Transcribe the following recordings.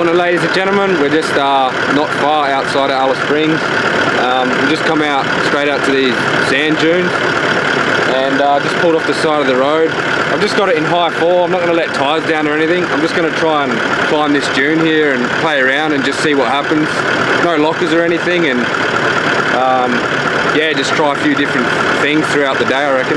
Morning ladies and gentlemen, we're just not far outside of Alice Springs. We just come out straight out to these sand dunes and just pulled off the side of the road. I've just got it in high 4, I'm not going to let tyres down or anything. I'm just going to try and climb this dune here and play around and just see what happens. No lockers or anything, and yeah, just try a few different things throughout the day, I reckon.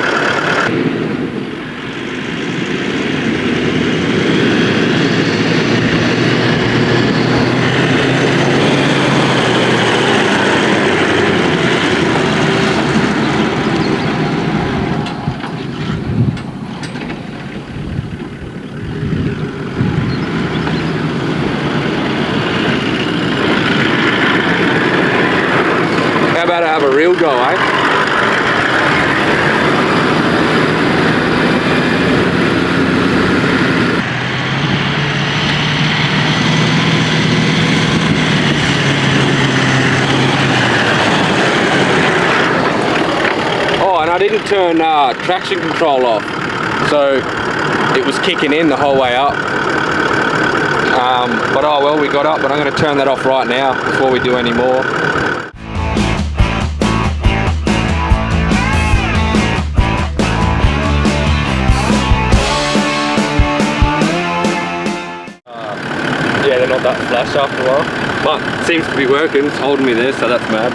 How about I have a real go, eh? Oh, and I didn't turn traction control off, so it was kicking in the whole way up. But oh well, we got up, but I'm going to turn that off right now before we do any more. Yeah, they're not that flash after a while, but it seems to be working. It's holding me there, so that's mad.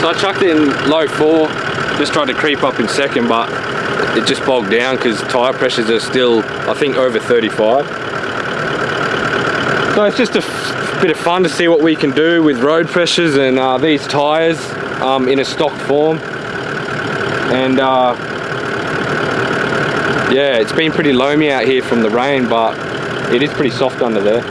So I chucked it in low 4, just tried to creep up in second, but it just bogged down because tyre pressures are still, I think, over 35. So it's just a bit of fun to see what we can do with road pressures and these tyres in a stock form. And yeah, it's been pretty loamy out here from the rain, but it is pretty soft under there.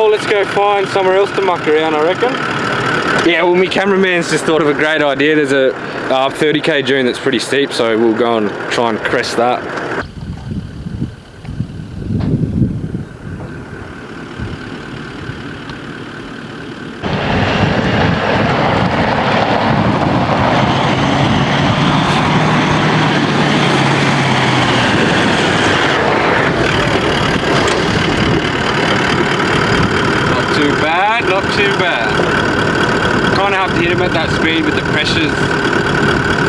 Let's go find somewhere else to muck around, I reckon. Yeah, well, my cameraman's just thought of a great idea. There's a 30k dune that's pretty steep, so we'll go and try and crest that. Not too bad. Kind of have to hit him at that speed with the pressures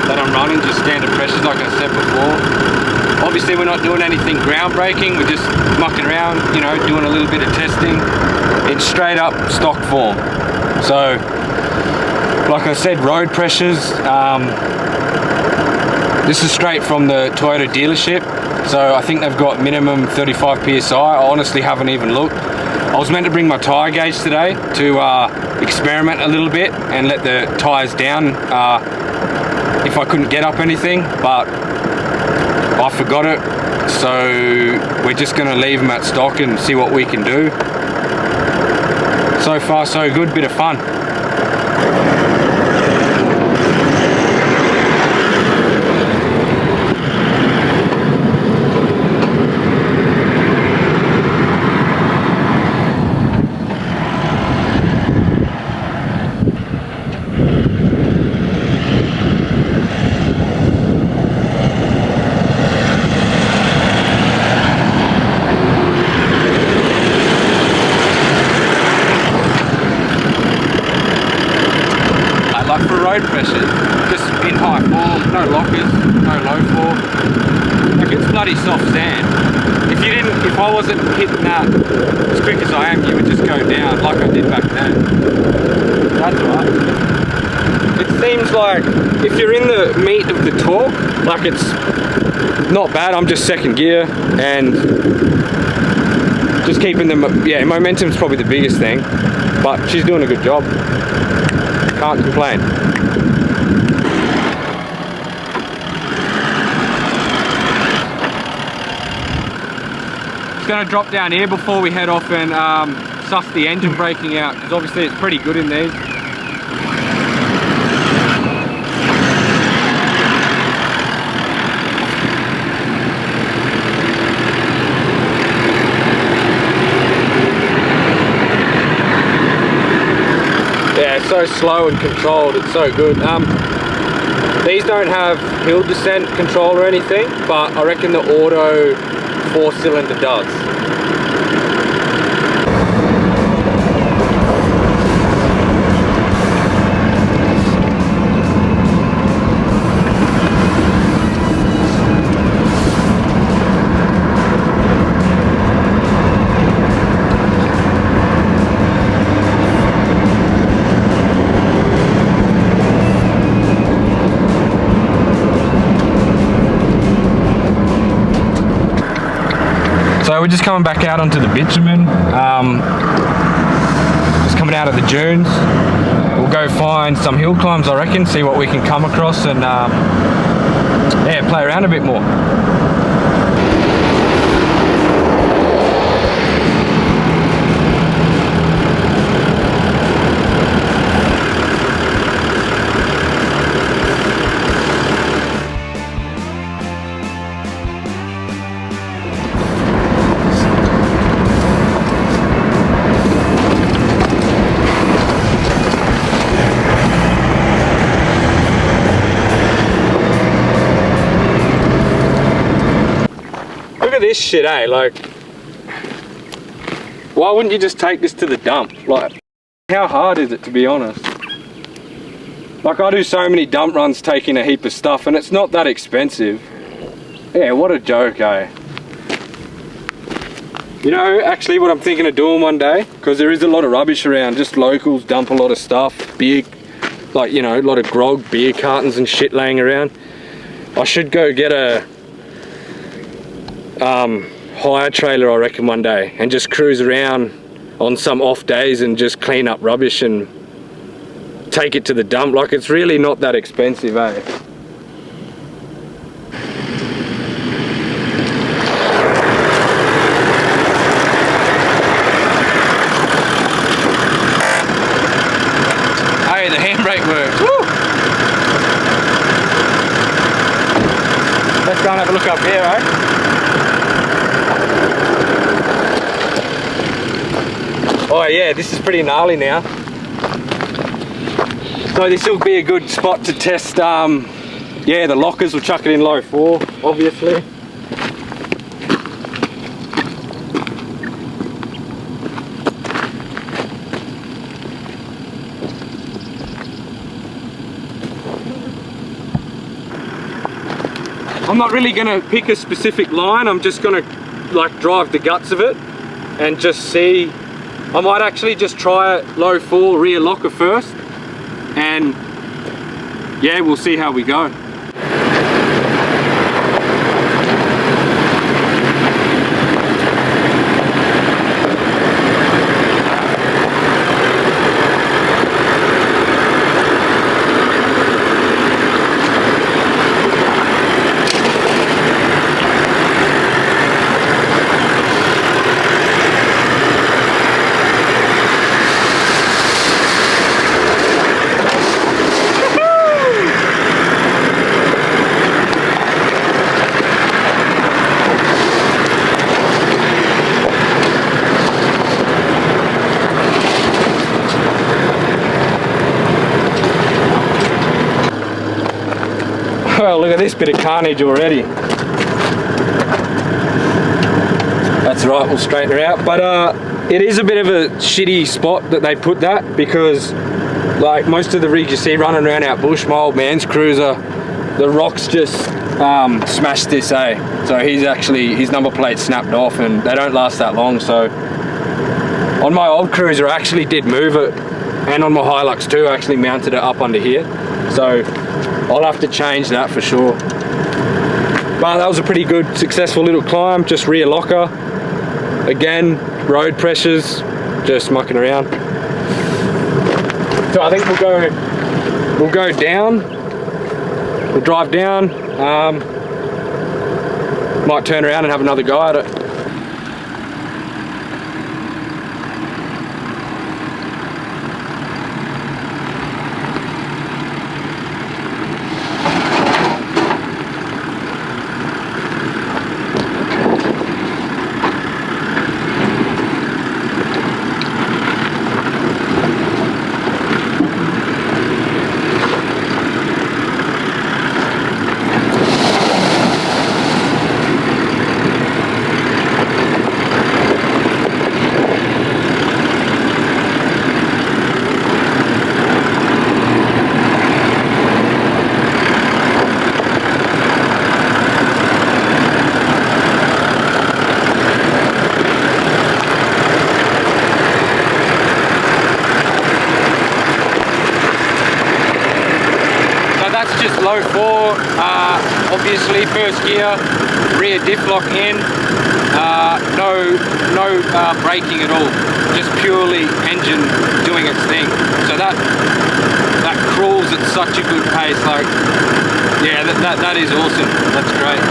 that I'm running, just standard pressures like I said before. Obviously we're not doing anything groundbreaking, we're just mucking around, you know, doing a little bit of testing in straight up stock form. So, like I said, road pressures, this is straight from the Toyota dealership, so I think they've got minimum 35 psi. I honestly haven't even looked. I was meant to bring my tyre gauge today to experiment a little bit and let the tyres down if I couldn't get up anything, but I forgot it, so we're just going to leave them at stock and see what we can do. So far so good, bit of fun. road pressure, just in high 4, no lockers, no low 4. Like it's bloody soft sand. If I wasn't hitting that as quick as I am, you would just go down like I did back then. That's right. It seems like if you're in the meat of the torque, like it's not bad. I'm just second gear and just keeping them, yeah, momentum's probably the biggest thing, but she's doing a good job. Can't complain. Just gonna drop down here before we head off and suss the engine braking out, because obviously it's pretty good in these. Yeah, it's so slow and controlled, it's so good. These don't have hill descent control or anything, but I reckon the auto 4-cylinder does. So we're just coming back out onto the bitumen, just coming out of the dunes. We'll go find some hill climbs, I reckon, see what we can come across and yeah, play around a bit more. Look at this shit, eh? Like, why wouldn't you just take this to the dump? Like, how hard is it, to be honest? Like, I do so many dump runs taking a heap of stuff and it's not that expensive. Yeah, what a joke, eh? You know, actually what I'm thinking of doing one day, because there is a lot of rubbish around, just locals dump a lot of stuff, beer, like, you know, a lot of grog, beer cartons and shit laying around. I should go get a hire trailer, I reckon, one day, and just cruise around on some off days and just clean up rubbish and take it to the dump. Like, it's really not that expensive, eh? Hey, the handbrake works. Woo! Let's go and have a look up here, eh? Oh yeah, this is pretty gnarly now. So this will be a good spot to test, yeah, the lockers. We'll chuck it in low 4, obviously. I'm not really gonna pick a specific line, I'm just gonna like drive the guts of it and just see. I might actually just try it low 4 rear locker first, and yeah, we'll see how we go. Well, look at this bit of carnage already. That's right, we'll straighten her out. But it is a bit of a shitty spot that they put that, because Like most of the rigs you see running around out bush, my old man's cruiser, the rocks just smashed this, so his number plate snapped off, and they don't last that long. So on my old cruiser I actually did move it, and on my Hilux too I actually mounted it up under here, so I'll have to change that for sure. But that was a pretty good successful little climb, just rear locker again, road pressures, just mucking around. So I think we'll go down, we'll drive down, might turn around and have another go at it. Low 4, obviously first gear, rear diff lock in, no braking at all, just purely engine doing its thing. So that crawls at such a good pace. Like, yeah, that is awesome. That's great.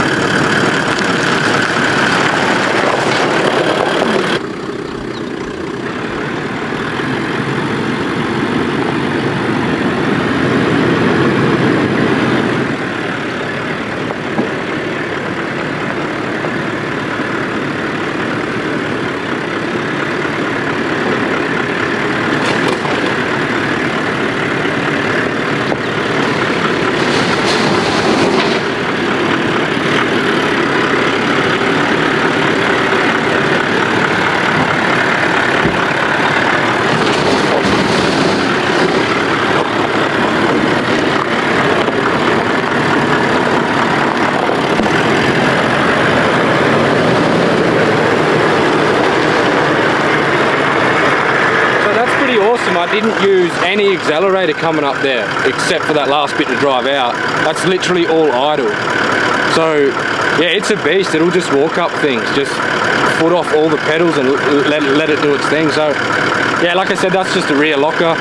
I didn't use any accelerator coming up there except for that last bit to drive out. That's literally all idle. So yeah, it's a beast. It'll just walk up things, just foot off all the pedals and let it do its thing. So yeah, like I said, that's just a rear locker.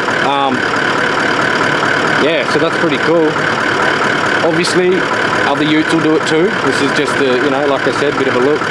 Yeah, so that's pretty cool. Obviously other utes will do it too. This is just a, you know, like I said, bit of a look.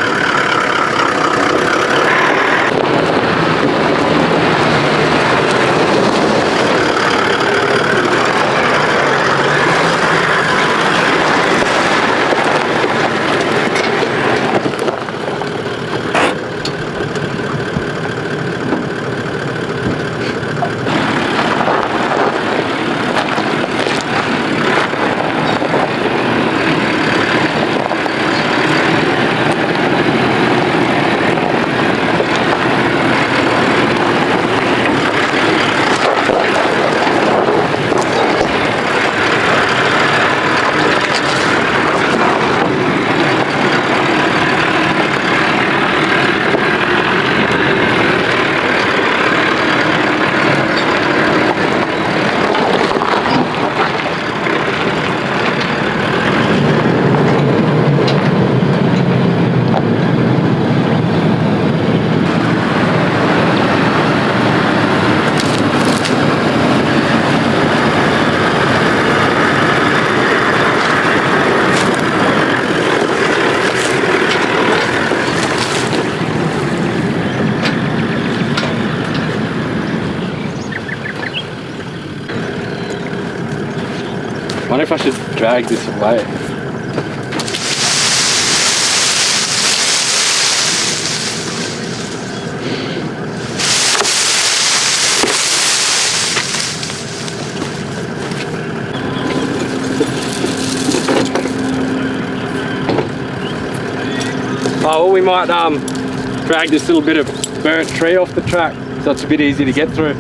I wonder if I should drag this away. Oh, well, we might drag this little bit of burnt tree off the track, so it's a bit easy to get through.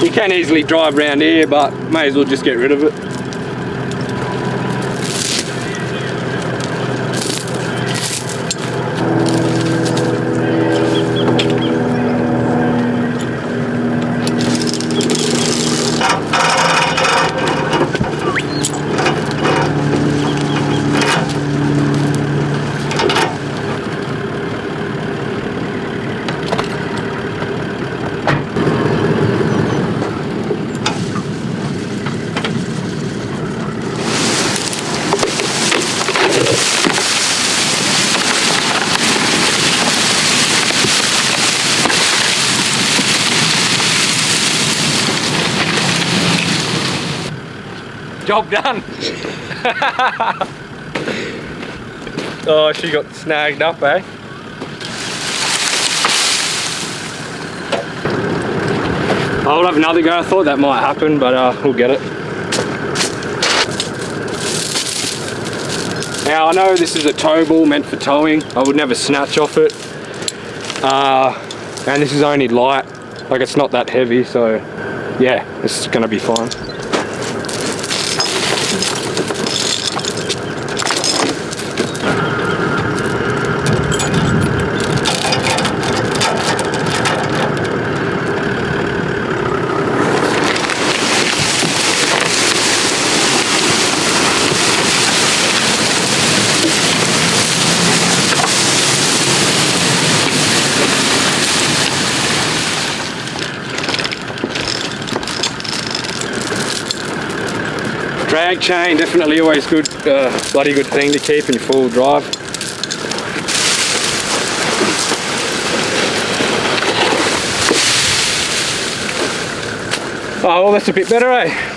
You can easily drive around here, but may as well just get rid of it. Job done. Oh, she got snagged up, eh? I'll have another go. I thought that might happen, but we'll get it. Now I know this is a tow ball meant for towing. I would never snatch off it. And this is only light, like it's not that heavy, so yeah, it's gonna be fine. Drag chain, definitely always good, bloody good thing to keep in your full drive. Oh, well, that's a bit better, eh?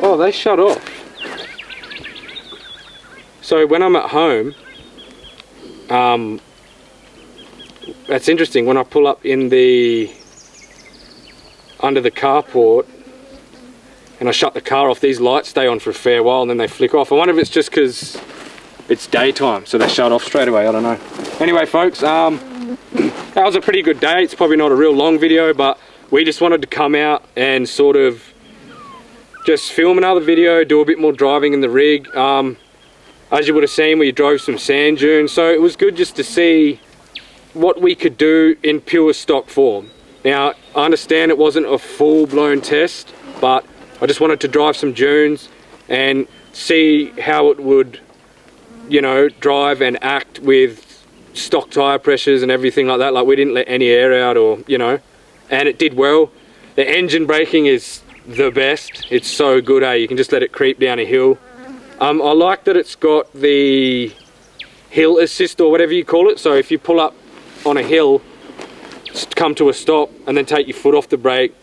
Oh, they shut off. So when I'm at home, that's interesting. When I pull up in under the carport and I shut the car off, these lights stay on for a fair while and then they flick off. I wonder if it's just because it's daytime, so they shut off straight away. I don't know. Anyway, folks, that was a pretty good day. It's probably not a real long video, but we just wanted to come out and sort of just film another video, do a bit more driving in the rig. As you would have seen, we drove some sand dunes, so it was good just to see what we could do in pure stock form. Now, I understand it wasn't a full-blown test, but I just wanted to drive some dunes and see how it would, you know, drive and act with stock tire pressures and everything like that. Like, we didn't let any air out, or, you know, and it did well. The engine braking is the best. It's so good, eh? You can just let it creep down a hill. I like that it's got the hill assist, or whatever you call it. So if you pull up on a hill, come to a stop and then take your foot off the brake,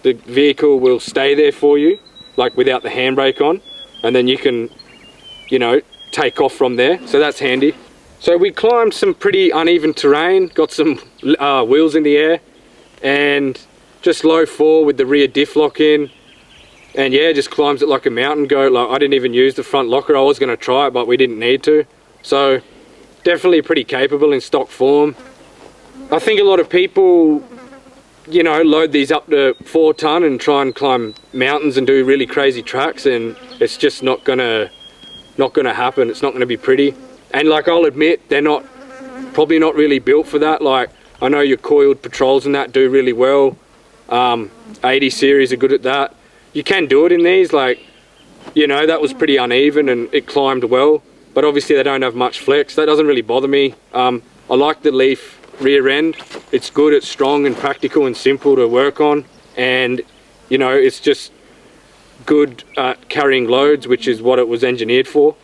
the vehicle will stay there for you, like without the handbrake on, and then you can, you know, take off from there. So that's handy. So we climbed some pretty uneven terrain, got some wheels in the air, and just low 4 with the rear diff lock in, and yeah, just climbs it like a mountain goat. Like, I didn't even use the front locker. I was going to try it, but we didn't need to. So definitely pretty capable in stock form. I think a lot of people, you know, load these up to 4 ton and try and climb mountains and do really crazy tracks, and it's just not gonna happen. It's not gonna be pretty. And like, I'll admit, they're probably not really built for that. Like, I know your coiled patrols and that do really well. 80 series are good at that. You can do it in these, like, you know, that was pretty uneven and it climbed well, but obviously they don't have much flex. That doesn't really bother me. I like the Leaf rear end. It's good, it's strong and practical and simple to work on, and you know, it's just good at carrying loads, which is what it was engineered for.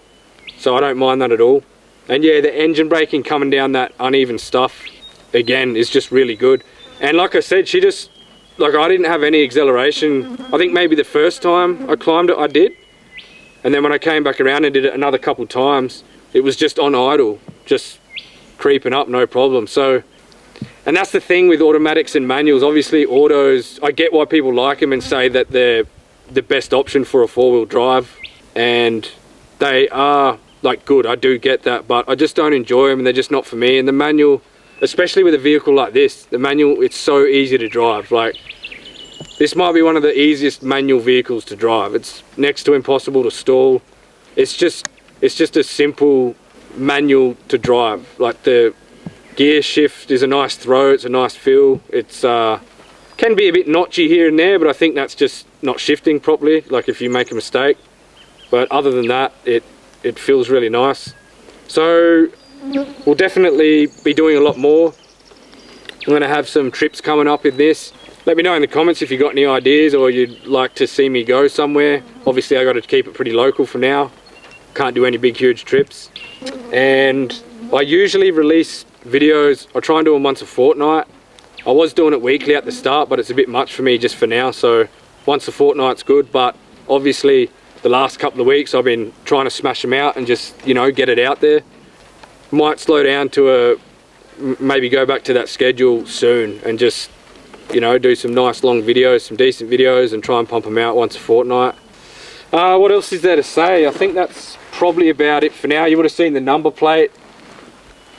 So I don't mind that at all. And yeah, the engine braking coming down that uneven stuff, again, is just really good. And like I said, she just, like, I didn't have any acceleration. I think maybe the first time I climbed it, I did. And then when I came back around and did it another couple times, it was just on idle, just creeping up, no problem. So, and that's the thing with automatics and manuals. Obviously autos, I get why people like them and say that they're the best option for a four-wheel drive, and they are like good, I do get that, but I just don't enjoy them and they're just not for me. And the manual, especially with a vehicle like this, the manual, it's so easy to drive. Like, this might be one of the easiest manual vehicles to drive. It's next to impossible to stall. It's just a simple manual to drive. Like, the gear shift is a nice throw, it's a nice feel. It's can be a bit notchy here and there, but I think that's just not shifting properly, like if you make a mistake. But other than that, it feels really nice. So we'll definitely be doing a lot more. I'm gonna have some trips coming up in this. Let me know in the comments if you got any ideas or you'd like to see me go somewhere. Obviously I got to keep it pretty local for now. Can't do any big huge trips. And I usually release videos, I try and do them once a fortnight. I was doing it weekly at the start, but it's a bit much for me just for now, so once a fortnight's good. But obviously the last couple of weeks I've been trying to smash them out and just, you know, get it out there. Might slow down to maybe go back to that schedule soon and just, you know, do some nice long videos, some decent videos, and try and pump them out once a fortnight. What else is there to say? I think that's probably about it for now. You would have seen the number plate.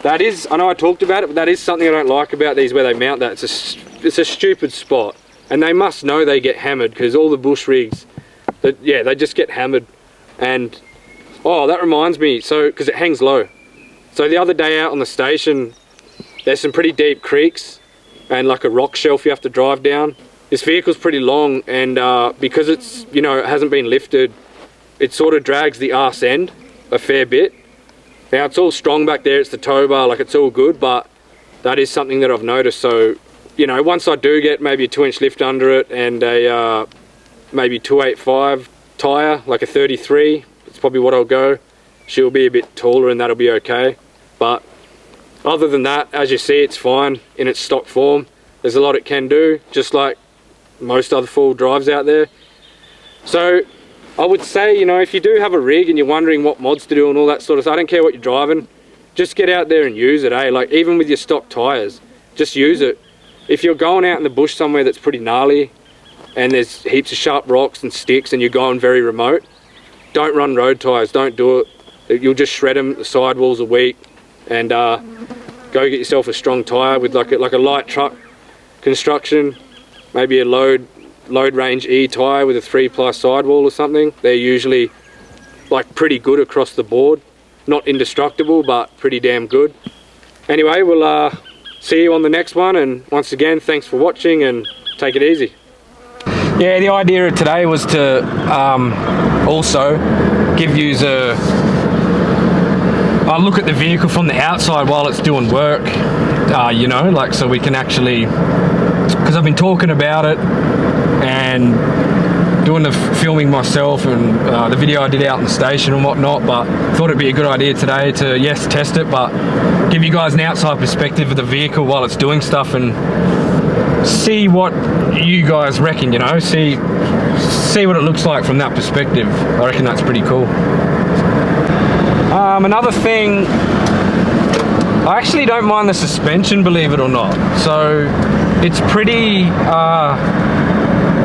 That is, I know I talked about it, but that is something I don't like about these, where they mount that. It's a stupid spot, and they must know they get hammered, because all the bush rigs, yeah, they just get hammered. And oh, that reminds me, so because it hangs low. So the other day out on the station, there's some pretty deep creeks and like a rock shelf you have to drive down. This vehicle's pretty long, and because it's, you know, it hasn't been lifted, it sort of drags the arse end a fair bit. Now it's all strong back there, it's the tow bar, like it's all good, but that is something that I've noticed. So, you know, once I do get maybe a 2-inch lift under it and a maybe 285 tyre, like a 33, it's probably what I'll go. She'll be a bit taller and that'll be okay. But other than that, as you see, it's fine in its stock form. There's a lot it can do, just like most other four-wheel drives out there. So I would say, you know, if you do have a rig and you're wondering what mods to do and all that sort of stuff, I don't care what you're driving, just get out there and use it, eh? Like, even with your stock tyres, just use it. If you're going out in the bush somewhere that's pretty gnarly and there's heaps of sharp rocks and sticks and you're going very remote, don't run road tyres, don't do it. You'll just shred them, the sidewalls are weak, and go get yourself a strong tyre with like a light truck construction, maybe a load range E tyre with a 3+ sidewall or something. They're usually like pretty good across the board. Not indestructible, but pretty damn good. Anyway, we'll see you on the next one, and once again, thanks for watching and take it easy. Yeah, the idea of today was to also give you a look at the vehicle from the outside while it's doing work, you know, like, so we can actually, because I've been talking about it and doing the filming myself and the video I did out in the station and whatnot, but thought it'd be a good idea today to, yes, test it, but give you guys an outside perspective of the vehicle while it's doing stuff and see what you guys reckon, you know, see what it looks like from that perspective. I reckon that's pretty cool. Another thing, I actually don't mind the suspension, believe it or not. So it's pretty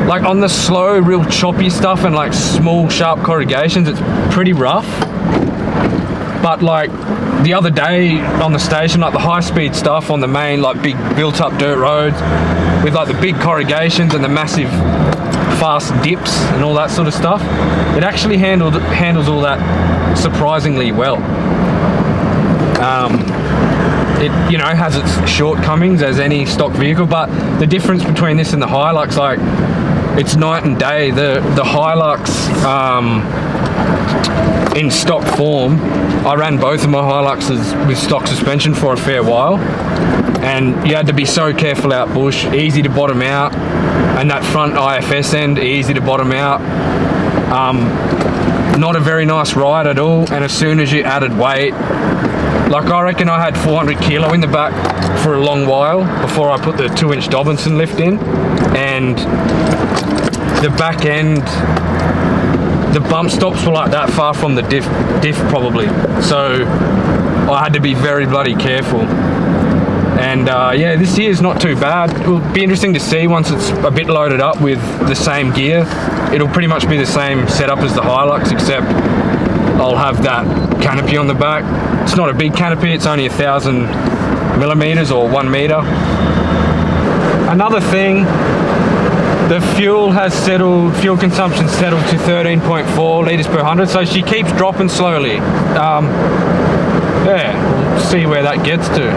like on the slow, real choppy stuff and like small sharp corrugations, it's pretty rough. But like the other day on the station, like the high speed stuff on the main, like big built up dirt roads with like the big corrugations and the massive fast dips and all that sort of stuff, it actually handles all that surprisingly well. It, you know, has its shortcomings as any stock vehicle, but the difference between this and the Hilux, like, it's night and day. The Hilux in stock form, I ran both of my Hiluxes with stock suspension for a fair while, and you had to be so careful out bush, easy to bottom out, and that front IFS end, easy to bottom out. not a very nice ride at all. And as soon as you added weight, like I reckon I had 400 kilo in the back for a long while before I put the 2-inch Dobinson lift in, and the back end, the bump stops were like that far from the diff probably, so I had to be very bloody careful. And yeah, this here is not too bad. It'll be interesting to see once it's a bit loaded up with the same gear. It'll pretty much be the same setup as the Hilux, except I'll have that canopy on the back. It's not a big canopy, it's only 1,000 millimeters or 1 meter. Another thing, the fuel consumption settled to 13.4 liters per 100, so she keeps dropping slowly. Yeah, we'll see where that gets to.